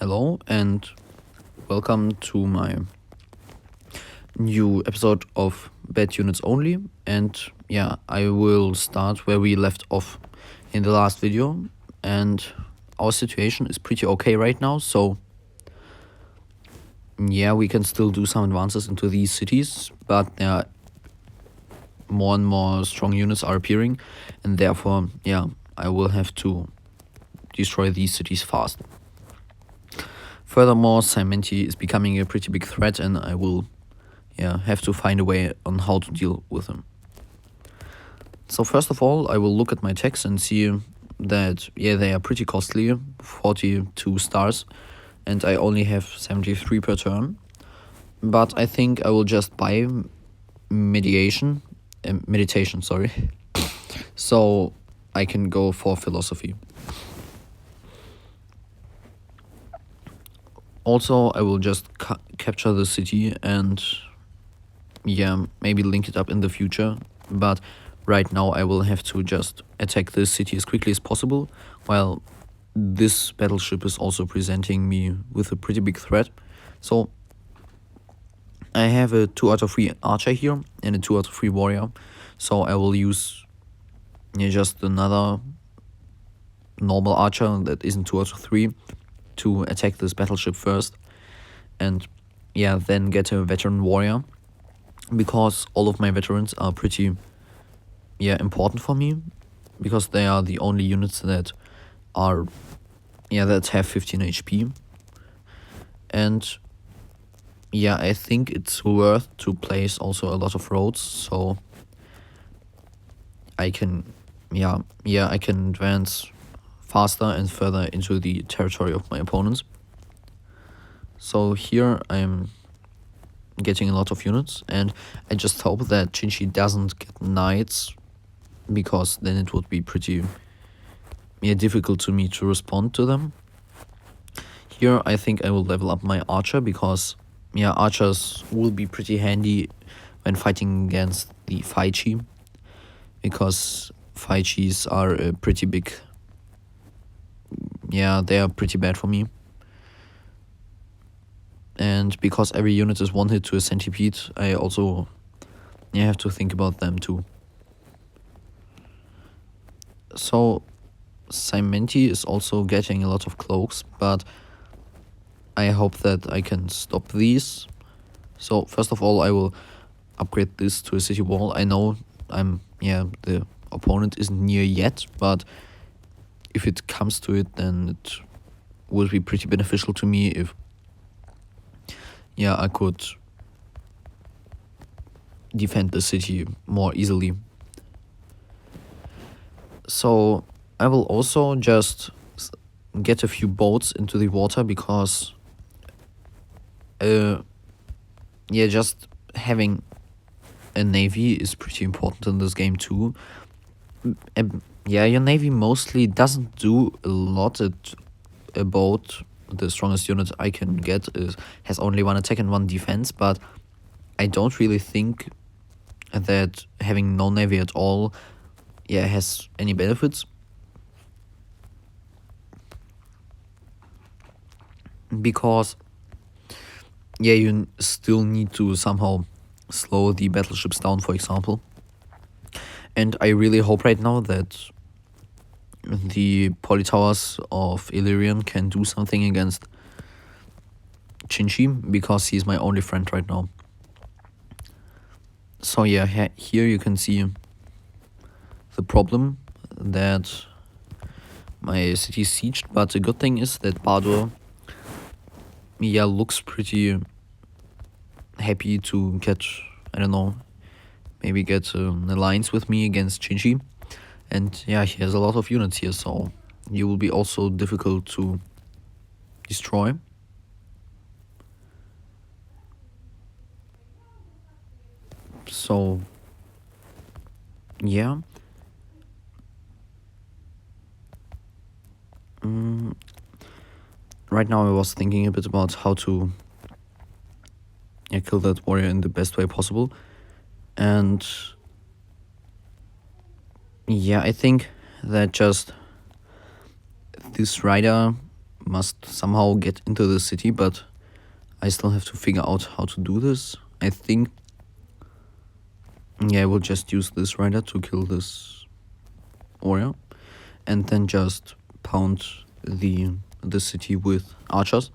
Hello and welcome to my new episode of Bad Units Only. And yeah, I will start where we left off in the last video. And our situation is pretty okay right now, so yeah, we can still do some advances into these cities, but more and more strong units are appearing, and therefore, yeah, I will have to destroy these cities fast. Furthermore, Xin-xi is becoming a pretty big threat, and I will have to find a way on how to deal with him. So first of all, I will look at my techs and see that, they are pretty costly, 42 stars, and I only have 73 per turn. But I think I will just buy meditation, sorry, so I can go for philosophy. Also, I will just capture the city and maybe link it up in the future. But right now I will have to just attack this city as quickly as possible, while this battleship is also presenting me with a pretty big threat. So I have a 2 out of 3 archer here and a 2 out of 3 warrior. So I will use just another normal archer that isn't 2 out of 3 to attack this battleship first, and then get a veteran warrior, because all of my veterans are pretty important for me, because they are the only units that are that have 15 HP. And I think it's worth to place also a lot of roads, so I can I can advance faster and further into the territory of my opponents. So here I'm getting a lot of units, and I just hope that Xin-xi doesn't get knights, because then it would be pretty difficult to me to respond to them. Here I think I will level up my archer, because archers will be pretty handy when fighting against the Faichi, because Faichis are a pretty big, they are pretty bad for me. And because every unit is one hit to a centipede, I also have to think about them too. So Xin-xi is also getting a lot of cloaks, but I hope that I can stop these. So first of all, I will upgrade this to a city wall. I know the opponent isn't near yet, but if it comes to it, then it would be pretty beneficial to me if I could defend the city more easily. So I will also just get a few boats into the water, because just having a navy is pretty important in this game too. Your navy mostly doesn't do a lot. A boat, the strongest unit I can get, has only 1 attack and 1 defense, but I don't really think that having no navy at all has any benefits, because you still need to somehow slow the battleships down, for example. And I really hope right now that the polytowers of Illyrian can do something against Xin-xi, because he's my only friend right now. So here you can see the problem, that my city is sieged, but the good thing is that Bardo looks pretty happy to get, maybe get an alliance with me against Xin-xi. And he has a lot of units here, so he will be also difficult to destroy. So right now I was thinking a bit about how to kill that warrior in the best way possible. And I think that just this rider must somehow get into the city, but I still have to figure out how to do this. I think, yeah, I will just use this rider to kill this warrior, and then just pound the city with archers.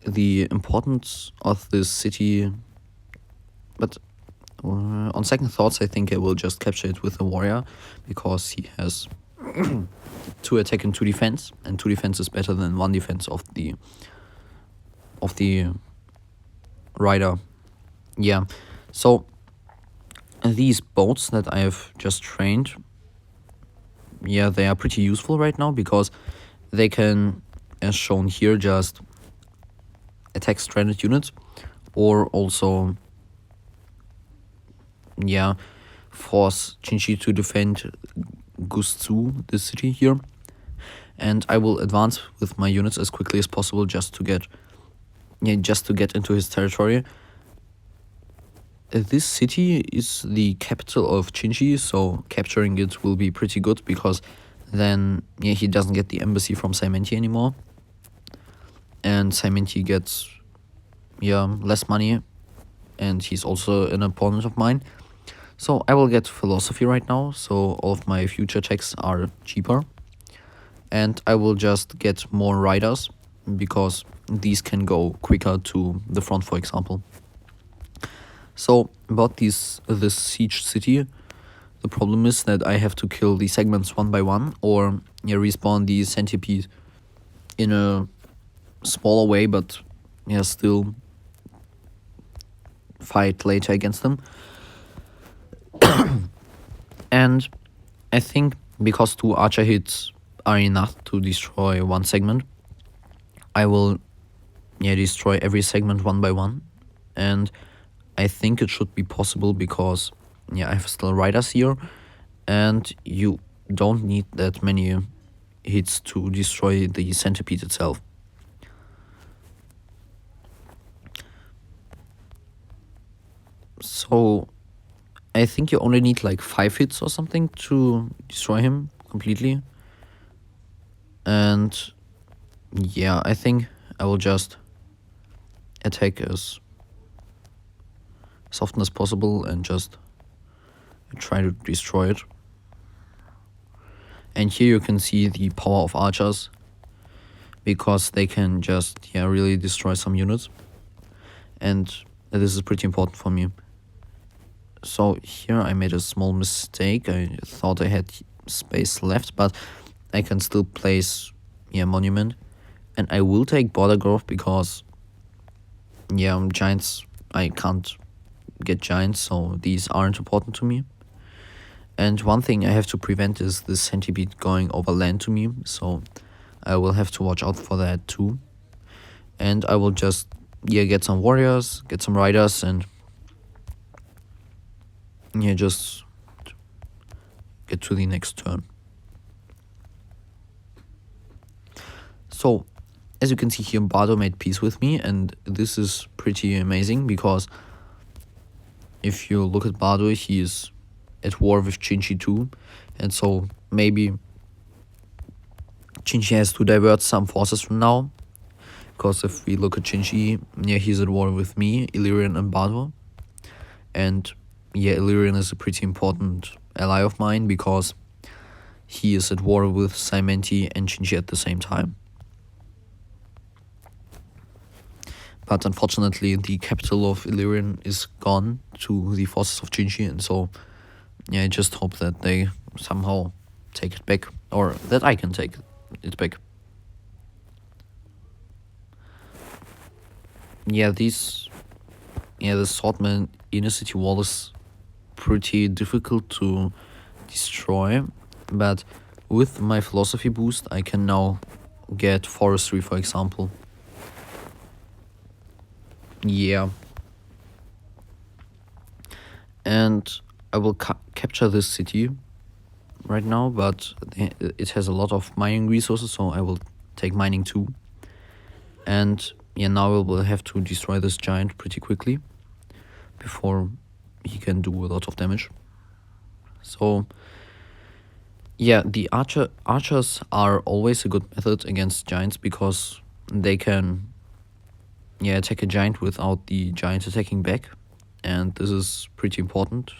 The importance of this city, but on second thoughts, I think I will just capture it with a warrior, because he has 2 attack and 2 defense, and 2 defense is better than 1 defense of the rider. Yeah, so these boats that I have just trained, yeah, they are pretty useful right now, because they can, as shown here, just attack stranded units, or also, yeah, force Xin-xi to defend Gusu, the city here. And I will advance with my units as quickly as possible, just to get into his territory. This city is the capital of Xin-xi, so capturing it will be pretty good, because then, yeah, he doesn't get the embassy from Xin-xi anymore, and Xin-xi gets, yeah, less money, and he's also an opponent of mine. So I will get philosophy right now, so all of my future attacks are cheaper, and I will just get more riders, because these can go quicker to the front, for example. So about this siege city, the problem is that I have to kill the segments one by one, or, yeah, respawn the centipede in a smaller way, but, yeah, still fight later against them. And I think because 2 archer hits are enough to destroy 1 segment, I will, yeah, destroy every segment one by one. And I think it should be possible, because, yeah, I have still riders here, and you don't need that many hits to destroy the centipede itself. So I think you only need like 5 hits or something to destroy him completely. And yeah, I think I will just attack as often as possible and just try to destroy it. And here you can see the power of archers, because they can just, yeah, really destroy some units. And this is pretty important for me. So here I made a small mistake. I thought I had space left, but I can still place, yeah, monument. And I will take border growth, because, yeah, giants, I can't get giants, so these aren't important to me. And one thing I have to prevent is the centipede going over land to me, so I will have to watch out for that too. And I will just, yeah, get some warriors, get some riders, and, yeah, just get to the next turn. So, as you can see here, Bardo made peace with me, and this is pretty amazing, because if you look at Bardo, he is at war with Xin-xi too, and so maybe Xin-xi has to divert some forces from now, because if we look at Xin-xi, yeah, he's at war with me, Illyrian, and Bardo. And yeah, Illyrian is a pretty important ally of mine, because he is at war with Xin-xi and Xin-xi at the same time. But unfortunately, the capital of Illyrian is gone to the forces of Xin-xi, and so, yeah, I just hope that they somehow take it back, or that I can take it back. Yeah, the swordman inner city wall is pretty difficult to destroy, but with my philosophy boost, I can now get forestry, for example. Yeah. And I will capture this city right now, but it has a lot of mining resources, so I will take mining too. And yeah, now we will have to destroy this giant pretty quickly before he can do a lot of damage. So Yeah, the archers are always a good method against giants because they can attack a giant without the giant attacking back, and this is pretty important.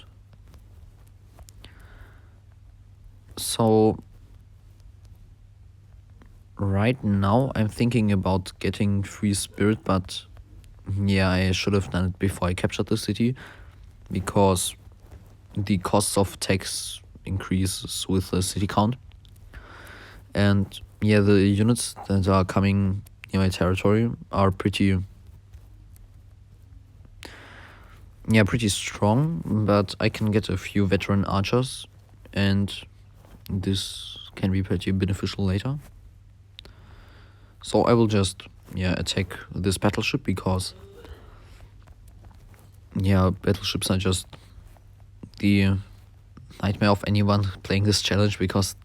So right now I'm thinking about getting free spirit, but yeah, I should have done it before I captured the city because the costs of tax increases with the city count. And yeah, the units that are coming in my territory are pretty strong, but I can get a few veteran archers, and this can be pretty beneficial later. So I will just attack this battleship because battleships are just the nightmare of anyone playing this challenge because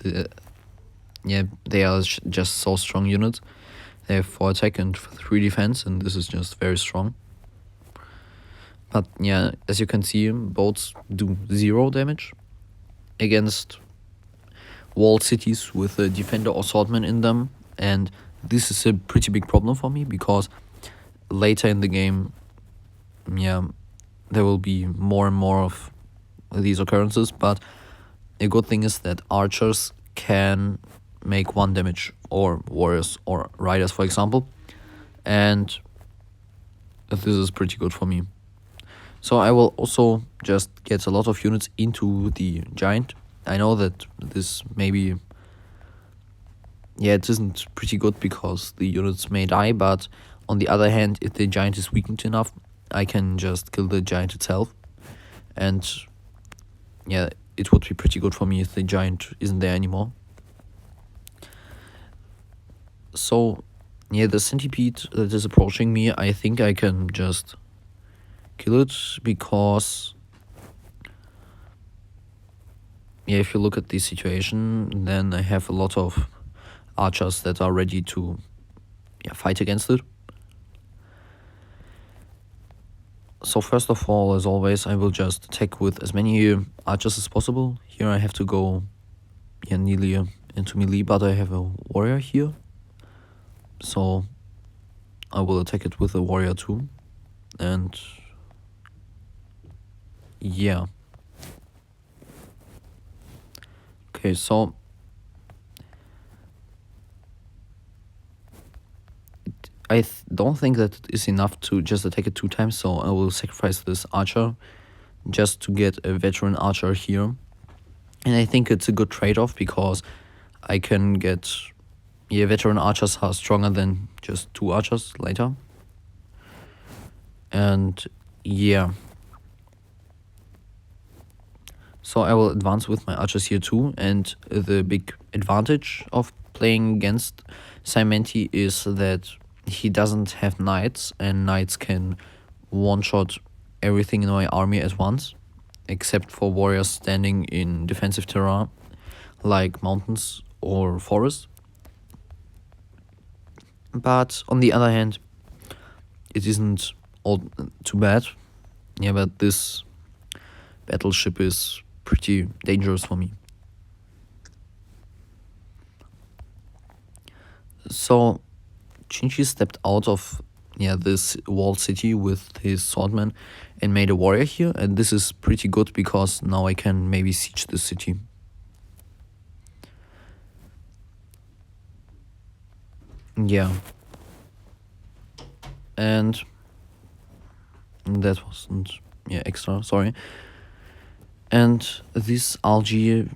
they are just so strong units. They have 4 attack and 3 defense, and this is just very strong. But yeah, as you can see, boats do 0 damage against walled cities with a defender or swordman in them, and this is a pretty big problem for me because later in the game, there will be more and more of these occurrences. But a good thing is that archers can make 1 damage, or warriors or riders, for example, and this is pretty good for me. So I will also just get a lot of units into the giant. I know that this maybe it isn't pretty good because the units may die, but on the other hand, if the giant is weakened enough, I can just kill the giant itself, and it would be pretty good for me if the giant isn't there anymore. So the centipede that is approaching me, I think I can just kill it because if you look at the situation, then I have a lot of archers that are ready to fight against it. So first of all, as always, I will just attack with as many archers as possible. Here I have to go nearly into melee, but I have a warrior here, so I will attack it with a warrior too. And yeah, okay, so I don't think that it is enough to just attack it 2 times, so I will sacrifice this archer just to get a veteran archer here. And I think it's a good trade-off because I can get veteran archers are stronger than just 2 archers later. And so I will advance with my archers here too, and the big advantage of playing against Xin-xi is that he doesn't have knights, and knights can one-shot everything in my army at once, except for warriors standing in defensive terrain like mountains or forests. But on the other hand, it isn't all too bad. But this battleship is pretty dangerous for me. So Xin-xi stepped out of this walled city with his swordman and made a warrior here, and this is pretty good because now I can maybe siege the city. And that wasn't extra, sorry. And this algae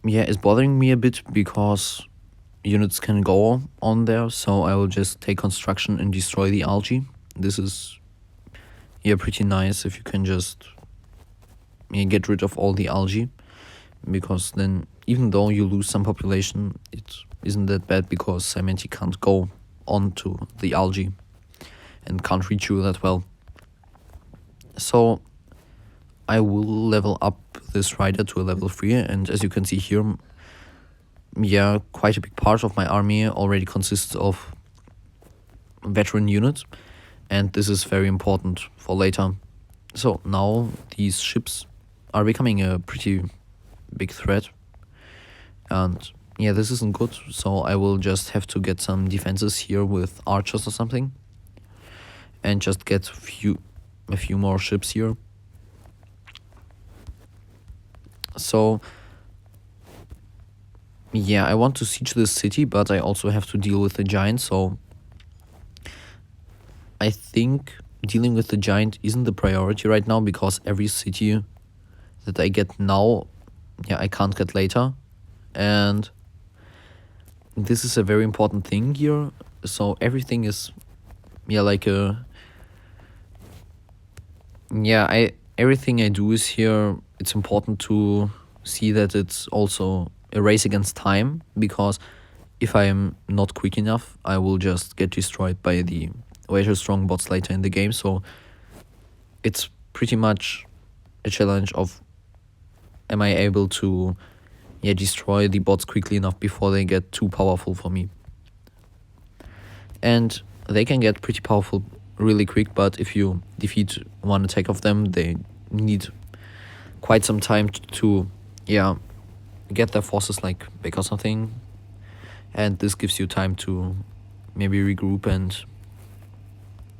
is bothering me a bit because units can go on there, so I will just take construction and destroy the algae. This is pretty nice if you can just get rid of all the algae, because then even though you lose some population, it isn't that bad because Xin-xi can't go onto the algae and can't reach you that well. So I will level up this rider to a level 3, and as you can see here, quite a big part of my army already consists of veteran units, and this is very important for later. So now these ships are becoming a pretty big threat, And yeah, this isn't good, so I will just have to get some defenses here with archers or something. And just get a few more ships here. So yeah, I want to siege this city, but I also have to deal with the giant, so I think dealing with the giant isn't the priority right now, because every city that I get now, yeah, I can't get later. And this is a very important thing here. So everything is, yeah, like a, yeah, everything I do is here, it's important to see that it's also a race against time, because if I am not quick enough, I will just get destroyed by the way too strong bots later in the game. So it's pretty much a challenge of, am I able to, yeah, destroy the bots quickly enough before they get too powerful for me. And they can get pretty powerful really quick, but if you defeat one attack of them, they need quite some time to, yeah, get their forces like back or something. And this gives you time to maybe regroup and,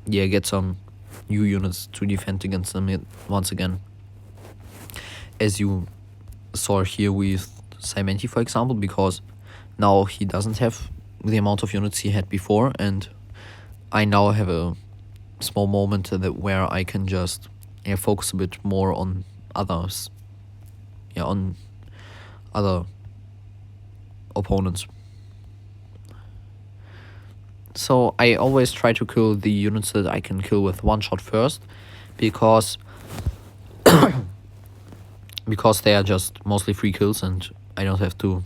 yeah, get some new units to defend against them once again. As you saw here with Xin-xi, for example, because now he doesn't have the amount of units he had before, and I now have a small moment where I can just, yeah, focus a bit more on others, yeah, on other opponents. So I always try to kill the units that I can kill with one shot first, because because they are just mostly free kills and I don't have to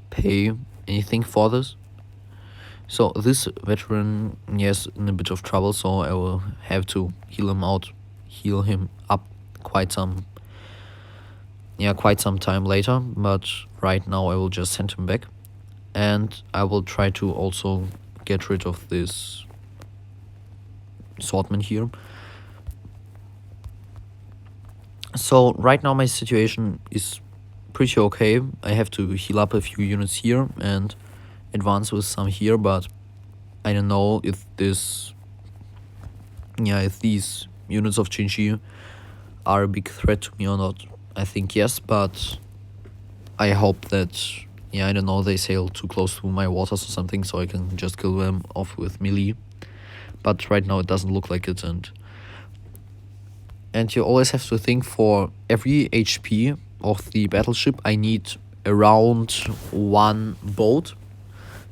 pay anything for this. So this veteran, yes, in a bit of trouble, so I will have to heal him up quite some time later, but right now I will just send him back. And I will try to also get rid of this swordman here. So right now my situation is pretty okay. I have to heal up a few units here and advance with some here, but I don't know if these units of Xin-xi are a big threat to me or not. I think yes, but I hope that, yeah, I don't know, they sail too close to my waters or something, so I can just kill them off with melee. But right now it doesn't look like it, and you always have to think, for every HP of the battleship I need around one boat.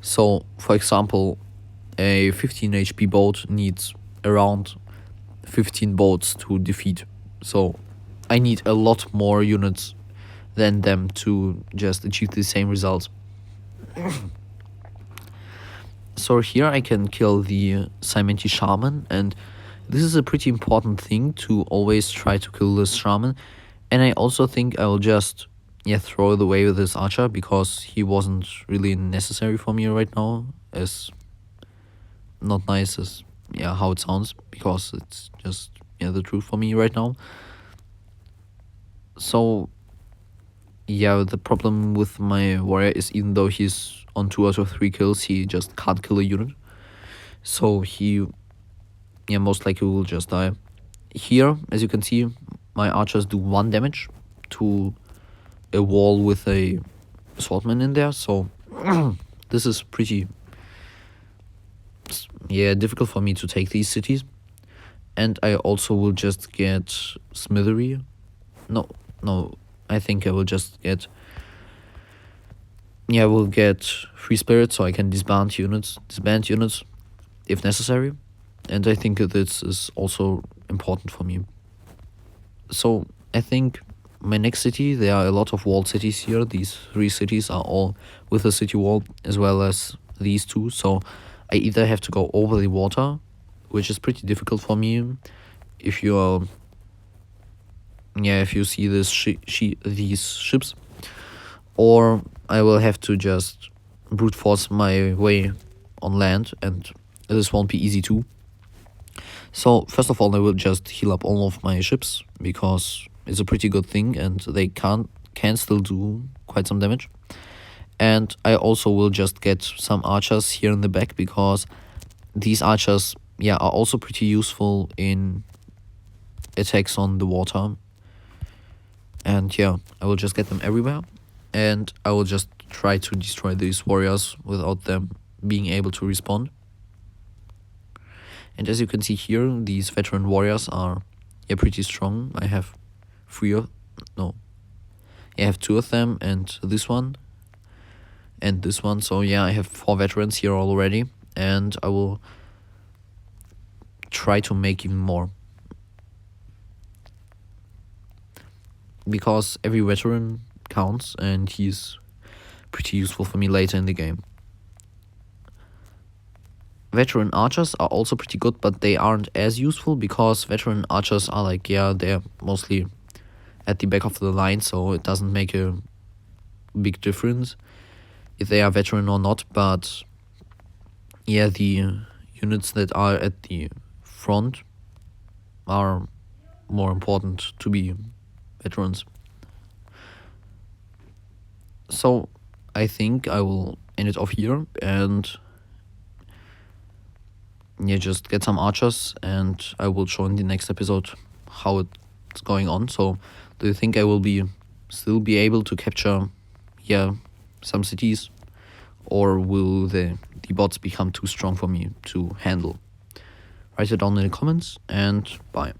So for example, a 15 HP boat needs around 15 boats to defeat. So I need a lot more units than them to just achieve the same results. So here I can kill the Xin-xi shaman, and this is a pretty important thing, to always try to kill this shaman. And I also think I will just, yeah, throw it away with this archer, because he wasn't really necessary for me right now, as not nice as, yeah, how it sounds, because it's just, yeah, the truth for me right now. So yeah, the problem with my warrior is, even though he's on 2 out of 3 kills, he just can't kill a unit. So he, yeah, most likely will just die. Here, as you can see, my archers do 1 damage to a wall with a swordman in there. So this is pretty, yeah, difficult for me to take these cities. And I also will just get smithery. No, I think I will just get, yeah, I will get free spirit, so I can disband units if necessary. And I think that this is also important for me. So I think my next city, there are a lot of walled cities here. These 3 cities are all with a city wall, as well as these 2. So I either have to go over the water, which is pretty difficult for me if you are, yeah, if you see these ships, or I will have to just brute force my way on land, and this won't be easy too. So first of all, I will just heal up all of my ships, because it's a pretty good thing, and they can can still do quite some damage. And I also will just get some archers here in the back, because these archers, yeah, are also pretty useful in attacks on the water. And yeah, I will just get them everywhere, and I will just try to destroy these warriors without them being able to respawn. And as you can see here, these veteran warriors are, yeah, pretty strong. I have I have 2 of them, and this one and this one. So yeah, I have 4 veterans here already, and I will try to make even more, because every veteran counts, and he's pretty useful for me later in the game. Veteran archers are also pretty good, but they aren't as useful, because veteran archers are like, yeah, they're mostly at the back of the line, so it doesn't make a big difference if they are veteran or not. But yeah, the units that are at the front are more important to be veterans. So I think I will end it off here, and yeah, just get some archers, and I will show in the next episode how it's going on. So do you think I will still be able to capture, yeah, some cities, or will the bots become too strong for me to handle? Write it down in the comments, and bye.